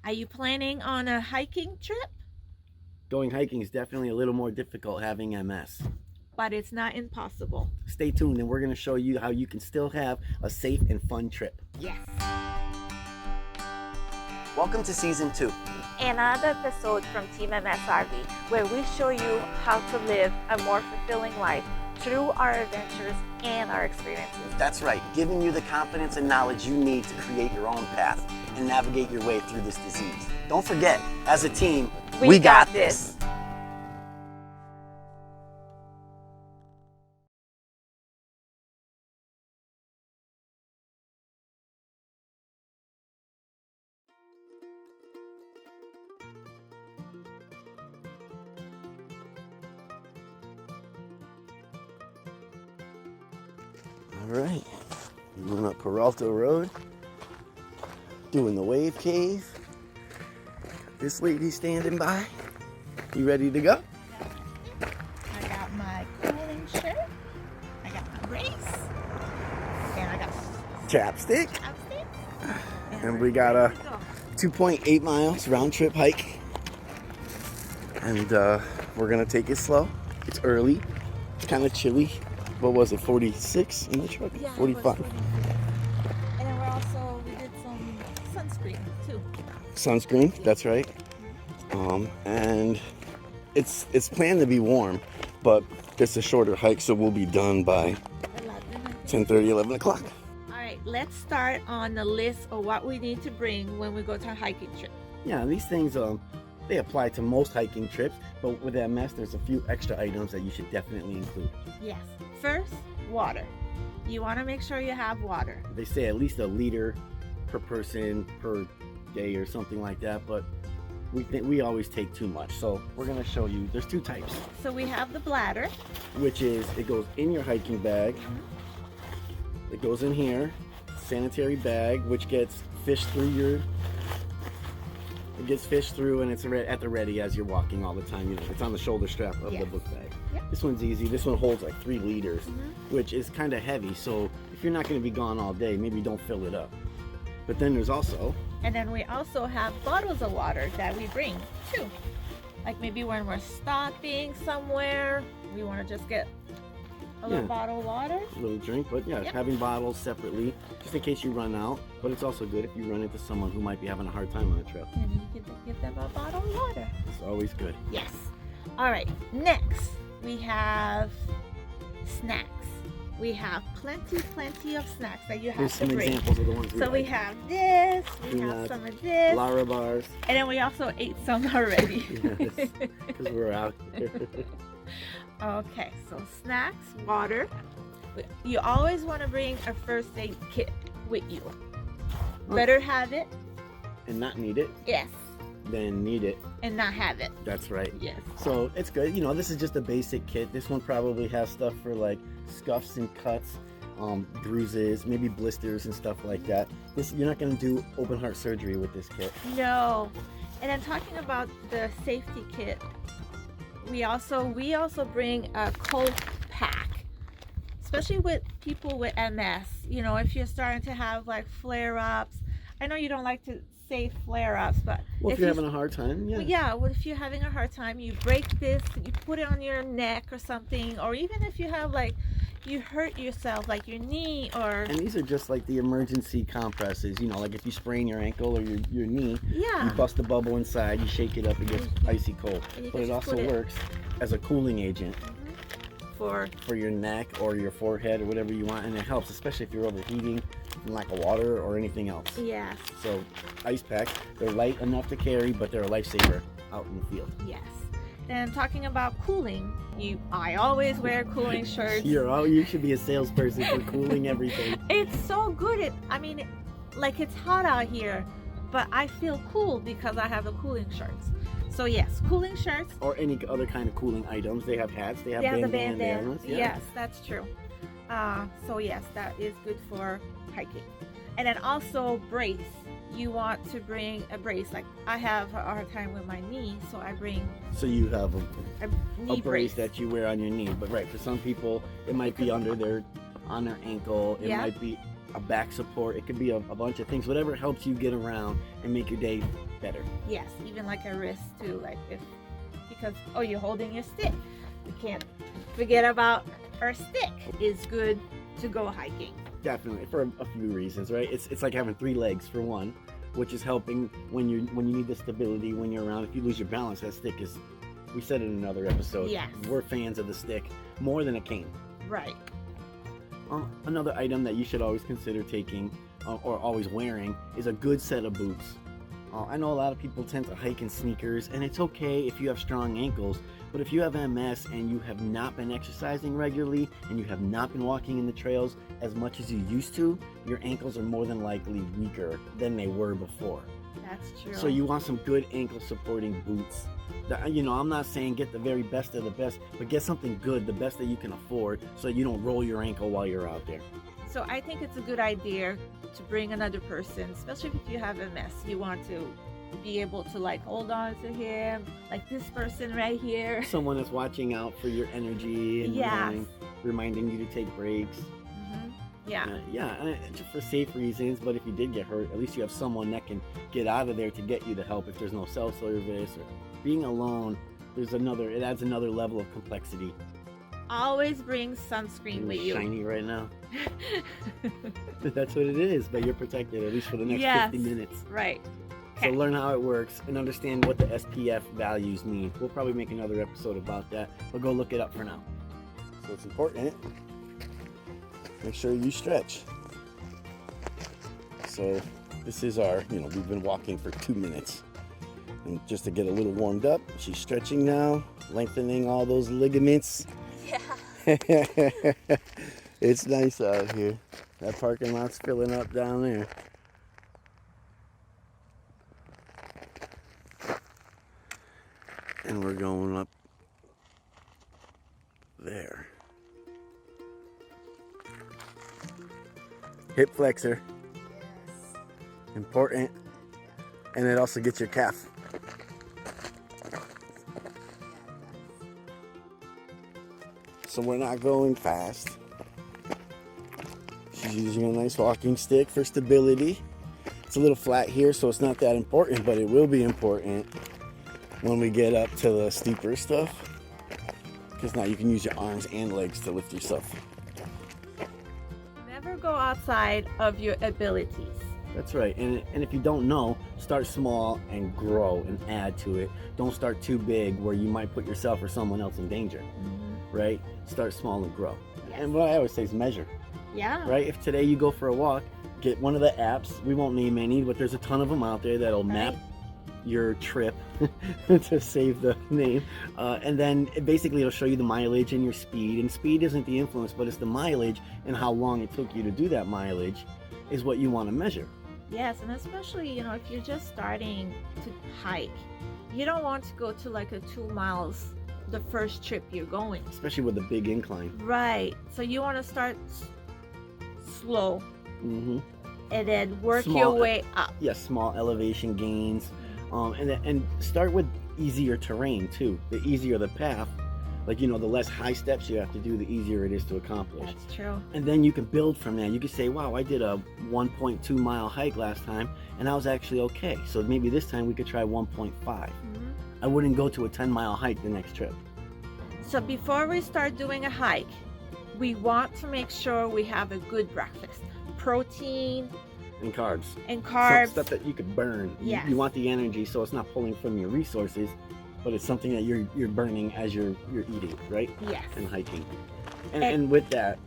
Are you planning on a hiking trip? Going hiking is definitely a little more difficult having MS. But it's not impossible. Stay tuned and we're going to show you how you can still have a safe and fun trip. Yes. Welcome to Season 2. Another episode from TeamMSRV, where we show you how to live a more fulfilling life through our adventures and our experiences. That's right, giving you the confidence and knowledge you need to create your own path and navigate your way through this disease. Don't forget, as a team, we got this. All right, moving up Peralta Road, doing the wave cave. This lady standing by. You ready to go? I got my cooling shirt, I got my brace, and I got Chapstick. chopsticks. And we got a 2.8 miles round trip hike. And we're gonna take it slow. It's early, it's kind of chilly. What was it, 46 in the truck? Yeah, 45. And then we did some sunscreen too. Sunscreen, that's right. And it's planned to be warm, but it's a shorter hike, so we'll be done by 10:30, 11 o'clock. All right, let's start on the list of what we need to bring when we go to a hiking trip. Yeah, these things, they apply to most hiking trips, but with MS, there's a few extra items that you should definitely include. Yes. First, water. You want to make sure you have water. They say at least a liter per person per day or something like that, but we always take too much. So we're gonna show you, there's two types, So we have the bladder. which is, it goes in your hiking bag. It goes in here, sanitary bag, which gets fished through it gets fished through, and it's at the ready as you're walking all the time. You know, it's on the shoulder strap of the book bag. Yep. This one's easy. This one holds like 3 liters, which is kind of heavy. So if you're not going to be gone all day, maybe don't fill it up. But then there's also, And then we also have bottles of water that we bring too. Like maybe when we're stopping somewhere, we want to just get a little bottle of water. a little drink, but yeah, Yep. having bottles separately, just in case you run out. But it's also good if you run into someone who might be having a hard time on a trail. And you can give them a bottle of water. It's always good. Yes. All right. Next, we have snacks. We have plenty of snacks that you have Here's to some bring. examples of the ones we So we like. have this, we have Peanuts, some of this, Lara bars. and then we also ate some already. Yes, because we're out here. Okay, so snacks, water. You always want to bring a first aid kit with you. Better have it, And not need it, yes, then need it. and not have it, That's right. yes. So it's good. You know, this is just a basic kit. This one probably has stuff for like scuffs and cuts, bruises, maybe blisters and stuff like that. You're not going to do open heart surgery with this kit. No. And then talking about the safety kit, we also bring a cold pack, especially with people with MS. You know, if you're starting to have like flare-ups. I know you don't like to say flare-ups, but Well, if you're having a hard time, yeah. well, yeah, well, if you're having a hard time, you break this, you put it on your neck or something, or even if you have like, you hurt yourself, like your knee or... And these are just like the emergency compresses, you know, like if you sprain your ankle or your knee, Yeah. you bust a bubble inside, you shake it up, it gets icy cold. And you But can it just also put it- works as a cooling agent For for your neck or your forehead or whatever you want, and it helps, especially if you're overheating from lack of water or anything else. yes, So ice packs, they're light enough to carry, but they're a lifesaver out in the field. yes. And talking about cooling, I always wear cooling shirts. You should be a salesperson for cooling everything. It's so good. Like it's hot out here, but I feel cool because I have the cooling shirts. So yes, cooling shirts. Or any other kind of cooling items. They have hats, they have They have the bandanas. bandana. Yes, that's true. So yes, that is good for hiking. And then also brace. You want to bring a brace. Like I have a hard time with my knee, so I bring So you have a a knee brace that you wear on your knee. But right, for some people, it might be on their ankle. It Yeah. might be a back support. It could be a bunch of things, whatever helps you get around and make your day better. Yes, even like a wrist too, like because you're holding your stick. We can't forget about our stick. Is good to go hiking. Definitely, for a few reasons, right? It's like having 3 legs for one, which is helping when you need the stability when you're around. If you lose your balance, that stick is, we said it in another episode, yes, we're fans of the stick more than a cane. Right. Another item that you should always consider taking or always wearing is a good set of boots. I know a lot of people tend to hike in sneakers, and it's okay if you have strong ankles, but if you have MS and you have not been exercising regularly and you have not been walking in the trails as much as you used to, your ankles are more than likely weaker than they were before. That's true. So you want some good ankle supporting boots. I'm not saying get the very best of the best, but get something good, the best that you can afford, so you don't roll your ankle while you're out there. So I think it's a good idea to bring another person, especially if you have MS. You want to be able to like hold on to him, like this person right here. Someone that's watching out for your energy and yes, reminding you to take breaks. Yeah. Just for safe reasons, but if you did get hurt, at least you have someone that can get out of there to get you the help if there's no cell service or being alone. It adds another level of complexity. Always bring sunscreen with you. Shiny right now. That's what it is, but you're protected at least for the next 50 minutes. Right. So learn how it works and understand what the SPF values mean. We'll probably make another episode about that, but go look it up for now. So it's important. Make sure you stretch. So this is our, we've been walking for 2 minutes. And just to get a little warmed up, she's stretching now, lengthening all those ligaments. Yeah. It's nice out here. That parking lot's filling up down there. And we're going up there. Hip flexor. Yes. Important. And it also gets your calf. So we're not going fast. She's using a nice walking stick for stability. It's a little flat here, so it's not that important, but it will be important when we get up to the steeper stuff. Because now you can use your arms and legs to lift yourself. Never go outside of your abilities. That's right. And if you don't know, start small and grow and add to it. Don't start too big where you might put yourself or someone else in danger. Right? Start small and grow. Yes. And what I always say is measure. Yeah. Right? If today you go for a walk, get one of the apps. We won't name any, but there's a ton of them out there that'll map your trip to save the name. And then basically it'll show you the mileage and your speed. And speed isn't the influence, but it's the mileage and how long it took you to do that mileage is what you want to measure. Yes, and especially, if you're just starting to hike, you don't want to go to like a 2 miles the first trip you're going. Especially with a big incline. Right. So you want to start slow Mm-hmm. and then work your way up. Yeah, small elevation gains. And start with easier terrain too. The easier the path, like the less high steps you have to do, the easier it is to accomplish. That's true. And then you can build from that. You can say, wow, I did a 1.2 mile hike last time and I was actually okay. So maybe this time we could try 1.5. I wouldn't go to a 10-mile hike the next trip. So before we start doing a hike, we want to make sure we have a good breakfast. Protein And carbs. and carbs. Stuff that you could burn. Yes. You want the energy, so it's not pulling from your resources, but it's something that you're burning as you're eating, right? Yes. And hiking. And with that,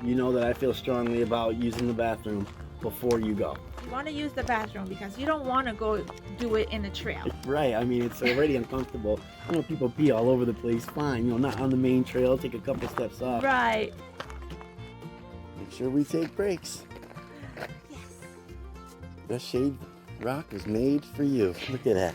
that I feel strongly about using the bathroom before you go. You want to use the bathroom because you don't want to go do it in a trail. Right. I mean, it's already uncomfortable. I know people pee all over the place. Fine. Not on the main trail. Take a couple steps off. Right. Make sure we take breaks. Yes. The shade rock is made for you. Look at that.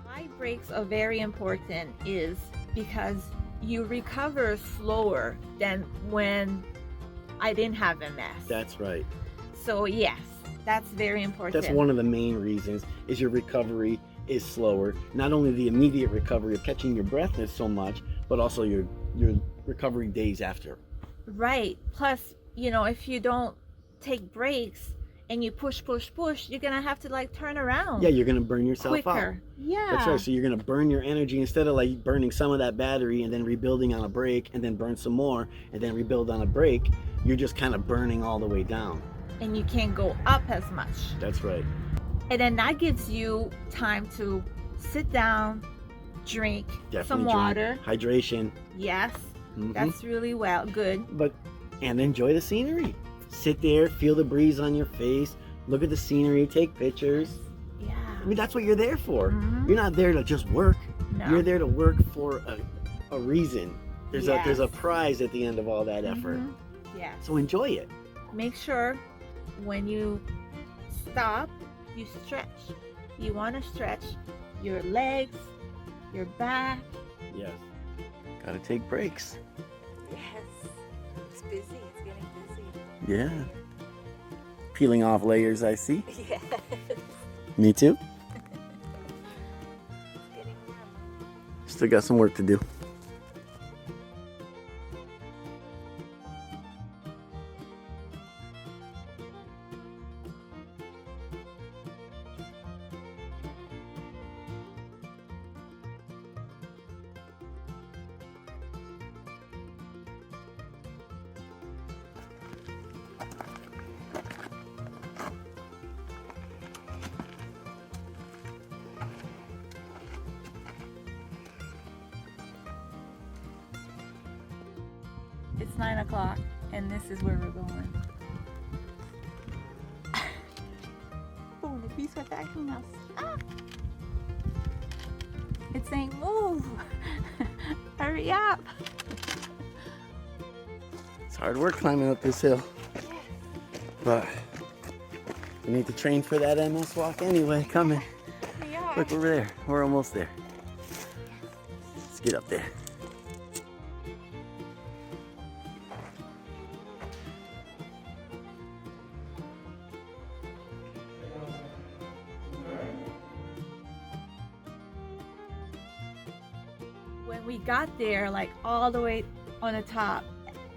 Why breaks are very important is because you recover slower than when I didn't have MS. That's right. So yes, that's very important. That's one of the main reasons is your recovery is slower. Not only the immediate recovery of catching your breath is so much, but also your recovery days after. Right. Plus, you know, if you don't take breaks and you push, you're gonna have to like turn around. Yeah, you're gonna burn yourself quicker. out. Yeah. That's right. So you're gonna burn your energy instead of like burning some of that battery and then rebuilding on a break and then burn some more and then rebuild on a break. You're just kind of burning all the way down. And you can't go up as much. That's right. And then that gives you time to sit down, drink Definitely some water. Hydration. Yes. Mm-hmm. That's really good. And enjoy the scenery. Sit there, feel the breeze on your face, look at the scenery, take pictures. Yeah. I mean, that's what you're there for. Mm-hmm. You're not there to just work. No. You're there to work for a reason. There's Yes. a prize at the end of all that effort. Mm-hmm. Yes. So enjoy it. Make sure when you stop, you stretch. You want to stretch your legs, your back. Yes. Gotta take breaks. Yes. It's busy. It's getting busy. Yeah. Peeling off layers, I see. Yes. Me too. It's getting warm. Still got some work to do. It's 9 o'clock, and this is where we're going. Oh, the bee's attacking us. Ah! It's saying, move! Hurry up! It's hard work climbing up this hill. But we need to train for that MS walk anyway. Coming. We are. Look, we're there. We're almost there. Let's get up there. When we got there, like all the way on the top,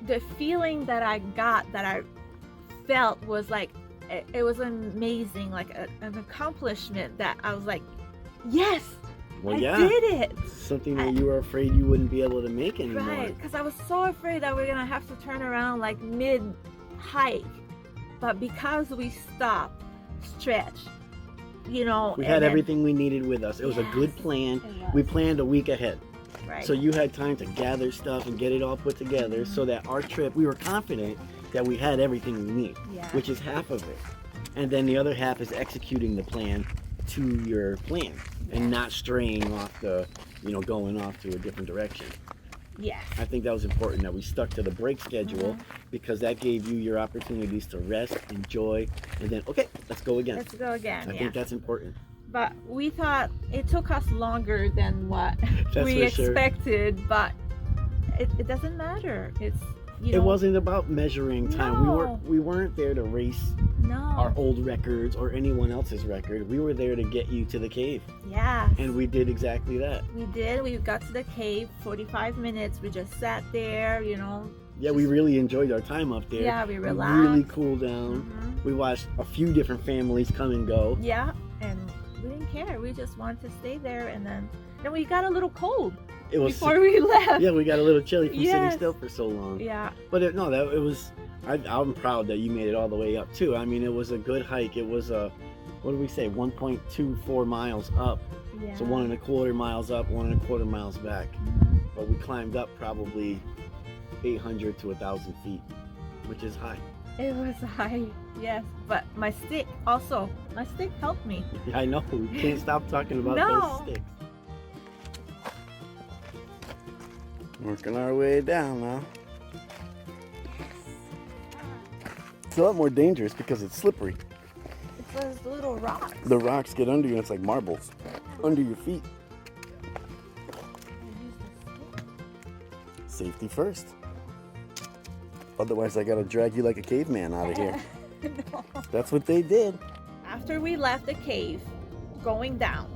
the feeling that I got, that I felt was like, it was amazing, like an accomplishment that I was like, yes, Well, I yeah. did it. Something that you were afraid you wouldn't be able to make anymore. Right, because I was so afraid that we're gonna have to turn around like mid-hike, but because we stopped, stretched, you know. We and had then- everything we needed with us. It was a good Yes, plan. it was. We planned a week ahead. Right. So you had time to gather stuff and get it all put together so that our trip, we were confident that we had everything we need, Yeah. which is half of it. And then the other half is executing the plan to your plan and not straying off going off to a different direction. Yes. I think that was important that we stuck to the break schedule because that gave you your opportunities to rest, enjoy, and then, okay, let's go again. Let's go again. I Yeah. think that's important. But we thought it took us longer than what That's we for sure. expected, but it doesn't matter. It's, you know. It wasn't about measuring time. No. We weren't there to race No. our old records or anyone else's record. We were there to get you to the cave, Yes. and we did exactly that. We did. We got to the cave, 45 minutes. We just sat there, you know. Yeah, we really enjoyed our time up there. Yeah, we relaxed. Really cooled down. Mhm. We watched a few different families come and go. Yeah, and we didn't care. We just wanted to stay there, and then we got a little cold It was before we left. yeah, we got a little chilly from sitting Yes. still for so long. Yeah. But it was. I'm proud that you made it all the way up too. I mean, it was a good hike. It was a, what did we say, 1.24 miles up. Yeah. So 1.25 miles up, 1.25 miles back. Mhm. But we climbed up probably 800 to 1,000 feet, which is high. It was high, yes. But my stick helped me. I know, we can't stop talking about No. those sticks. Working our way down now. It's a lot more dangerous because it's slippery. It's those little rocks. The rocks get under you and it's like marbles under your feet. Safety first. Otherwise I gotta drag you like a caveman out of here. No. That's what they did. After we left the cave, going down,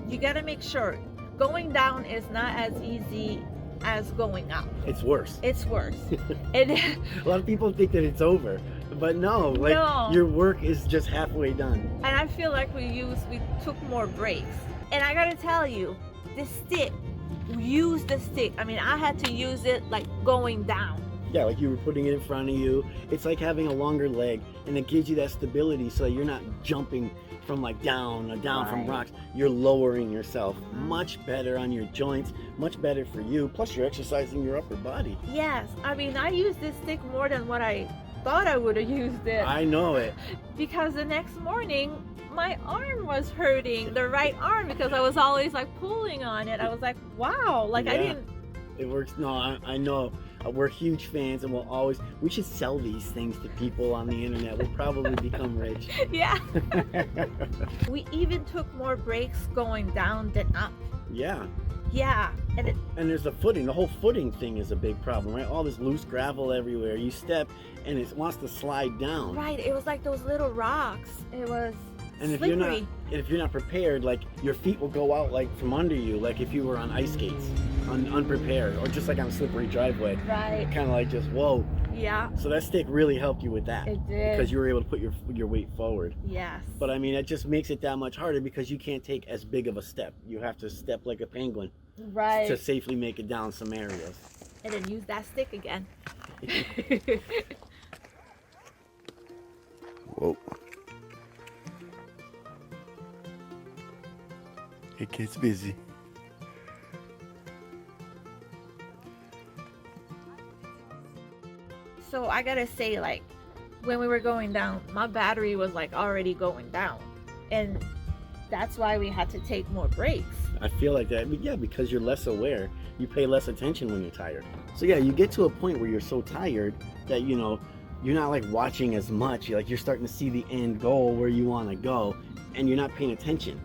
you got to make sure going down is not as easy as going up. It's worse. It's worse. And A lot of people think that it's over, but no, like No. your work is just halfway done. and I feel like we took more breaks. And I gotta tell you, the stick, use the stick. I mean, I had to use it like going down. Yeah, like you were putting it in front of you. It's like having a longer leg, and it gives you that stability so you're not jumping from like down from Right. rocks. You're lowering yourself. Mhm. Much better on your joints, much better for you. Plus you're exercising your upper body. Yes, I mean, I used this stick more than what I thought I would have used it. I know it. Because the next morning, my arm was hurting, the right arm, because I was always like pulling on it. I was like, wow, like I Yeah. didn't. It works. No, I know. We're huge fans, and we should sell these things to people on the internet. We'll probably become rich. Yeah. We even took more breaks going down than up. Yeah. Yeah, and And there's the footing. The whole footing thing is a big problem, right? All this loose gravel everywhere. You step, and it wants to slide down. right, it was like those little rocks. It was And if slippery. you're not prepared, like your feet will go out like from under you, like if you were on ice skates, unprepared, or just like on a slippery driveway. Right. Kind of like just whoa. Yeah, So that stick really helped you with that, it did. because you were able to put your weight forward. Yes. But I mean, it just makes it that much harder because you can't take as big of a step. You have to step like a penguin right. to safely make it down some areas. And then use that stick again. Whoa. It gets busy. So I gotta say, like, when we were going down, my battery was like already going down. And that's why we had to take more breaks. I feel like that. But yeah, because you're less aware. You pay less attention when you're tired. So yeah, you get to a point where you're so tired that, you know, you're not like watching as much. You're starting to see the end goal where you want to go, and you're not paying attention.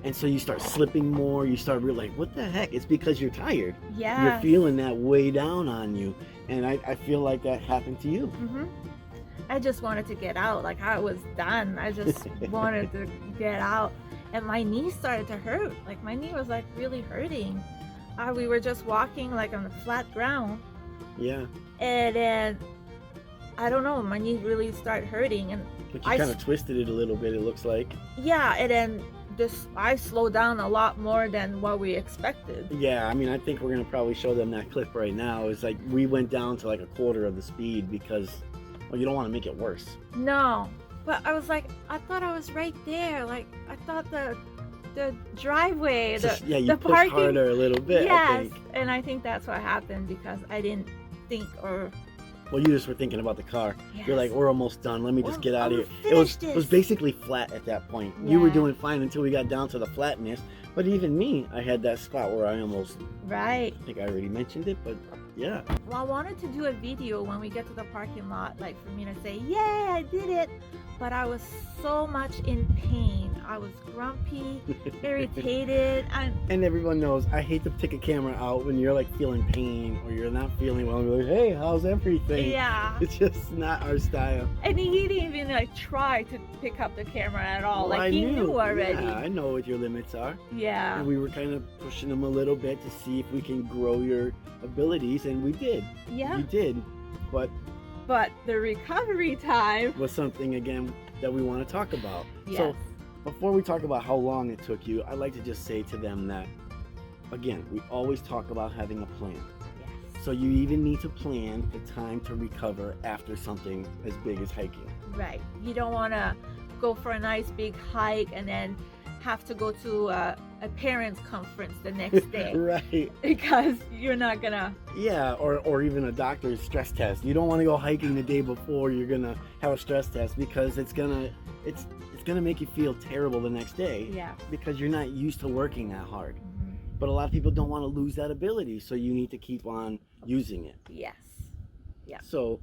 And so you start slipping more. You start really like, what the heck? It's because you're tired. Yeah. You're feeling that way down on you. And I feel like that happened to you. I just wanted to get out. Like, I was done. I just wanted to get out. And my knee started to hurt. Like, my knee was like really hurting. We were just walking like on the flat ground. Yeah. And then, I don't know, my knee really started hurting. And But you kind of twisted it a little bit, it looks like. yeah, and then I slowed down a lot more than what we expected. Yeah, I mean, I think we're going to probably show them that clip right now. It's like we went down to like a quarter of the speed because, well, you don't want to make it worse. No, but I was like, I thought I was right there. Like, I thought the driveway, Yeah, you the pushed parking, harder a little bit, I yes, think. and I think that's what happened because I didn't think or. Well, you just were thinking about the car. Yes. You're like, we're almost done. Let me just get out of here. Finish It was this. basically flat at that point. You were Yeah. doing fine until we got down to the flatness. But even me, I had that spot where I almost, Right. I think I already mentioned it, but yeah. Well, I wanted to do a video when we get to the parking lot, like for me to say, yay, I did it. But I was so much in pain. I was grumpy, irritated. And everyone knows I hate to take a camera out when you're like feeling pain or you're not feeling well. We're like, hey, how's everything? Yeah. It's just not our style. And he didn't even like try to pick up the camera at all. Well, like I he knew already. Yeah, I know what your limits are. Yeah. And we were kind of pushing them a little bit to see if we can grow your abilities, and we did. Yeah. We did. But But the recovery time. was something again that we want to talk about. Yes. So before we talk about how long it took you, I'd like to just say to them that again, we always talk about having a plan. Yes. So you even need to plan the time to recover after something as big as hiking. Right. You don't want to go for a nice big hike and then have to go to a parents conference the next day. Right. Because you're not gonna. Yeah, or even a doctor's stress test. You don't want to go hiking the day before you're gonna have a stress test because it's gonna make you feel terrible the next day. Yeah. Because you're not used to working that hard. Mhm. But a lot of people don't want to lose that ability, so you need to keep on using it. Yes. Yeah. So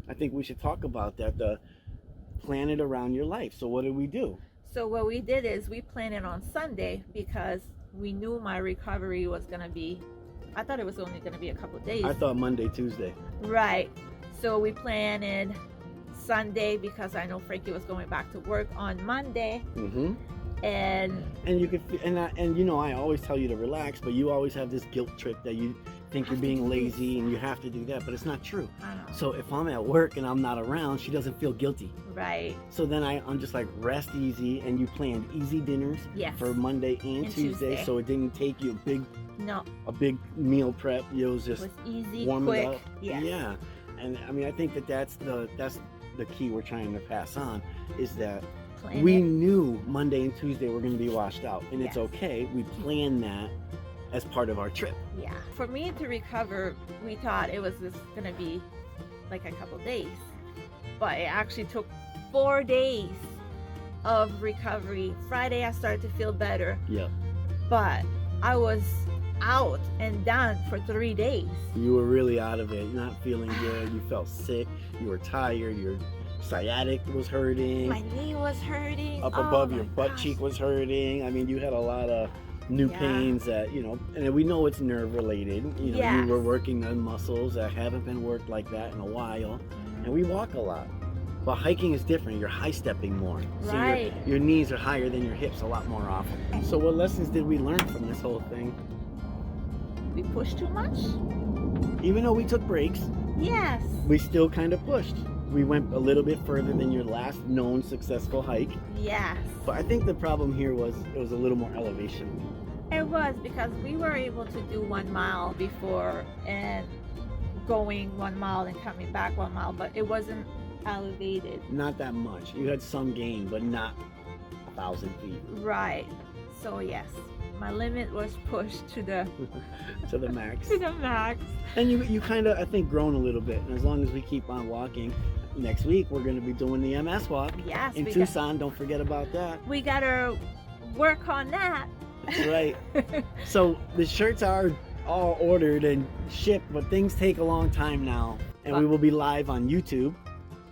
I think we should talk about that. Plan it around your life. So what did we do? So what we did is we planned it on Sunday because we knew my recovery was gonna be. I thought it was only gonna be a couple of days. I thought Monday, Tuesday. Right. So we planned it Sunday because I know Frankie was going back to work on Monday. Mm-hmm. And you could, and you know, I always tell you to relax, but you always have this guilt trip that you think you're being lazy and you have to do that, but it's not true. I know. So if I'm at work and I'm not around, she doesn't feel guilty. Right. So then I'm just like, rest easy, and you planned easy dinners for Monday and Tuesday, so it didn't take you a big meal prep. It was just easy, warm quick. it up. Yeah. And I mean, I think that's the key we're trying to pass on, is that we knew Monday and Tuesday were going to be washed out, and it's okay. We planned that as part of our trip. Yeah. For me to recover, we thought it was just going to be like a couple days, but it actually took 4 days of recovery. Friday I started to feel better. Yeah. But I was out and done for 3 days. You were really out of it, not feeling good. You felt sick. You were tired. Your sciatic was hurting. My knee was hurting. Up above your butt cheek was hurting. I mean, you had a lot of new pains that, you know, and we know it's nerve related. You know, you were working on muscles that haven't been worked like that in a while. And we walk a lot. But hiking is different. You're high stepping more. So your knees are higher than your hips a lot more often. So what lessons did we learn from this whole thing? We pushed too much. Even though we took breaks, yes, we still kind of pushed. We went a little bit further than your last known successful hike. Yes. But I think the problem here was it was a little more elevation. It was, because we were able to do 1 mile before, and going 1 mile and coming back 1 mile, but it wasn't elevated. Not that much. You had some gain, but not 1,000 feet. Right. So yes, my limit was pushed to the to the max. To the max. And you kind of, I think, grown a little bit. And as long as we keep on walking, next week we're going to be doing the MS Walk in Tucson. Don't forget about that. We got to work on that. That's right. So the shirts are all ordered and shipped, but things take a long time now. And we will be live on YouTube.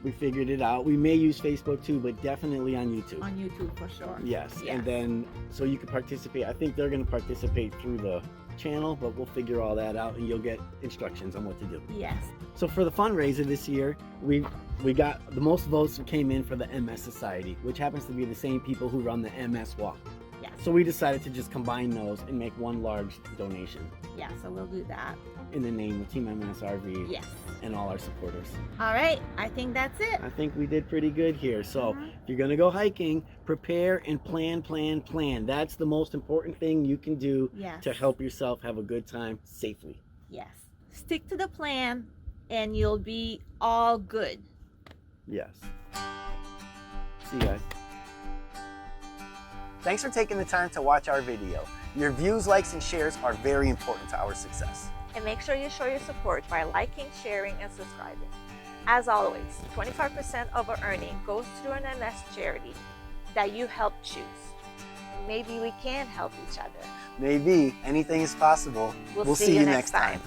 We figured it out. We may use Facebook too, but definitely on YouTube. On YouTube for sure. Yes. And then, so you can participate. I think they're going to participate through the channel, but we'll figure all that out, and you'll get instructions on what to do. Yes. So for the fundraiser this year, we got the most votes came in for the MS Society, which happens to be the same people who run the MS Walk. Yes. So we decided to just combine those and make one large donation. Yeah, so we'll do that. In the name of TeamMSRV. Yes. And all our supporters. All right, I think that's it. I think we did pretty good here. So if you're gonna go hiking, prepare and plan. That's the most important thing you can do to help yourself have a good time safely. Yes. Stick to the plan and you'll be all good. Yes. See you guys. Thanks for taking the time to watch our video. Your views, likes, and shares are very important to our success. And make sure you show your support by liking, sharing, and subscribing. As always, 25% of our earning goes to an MS charity that you help choose. Maybe we can help each other. Maybe. Anything is possible. We'll see you next time.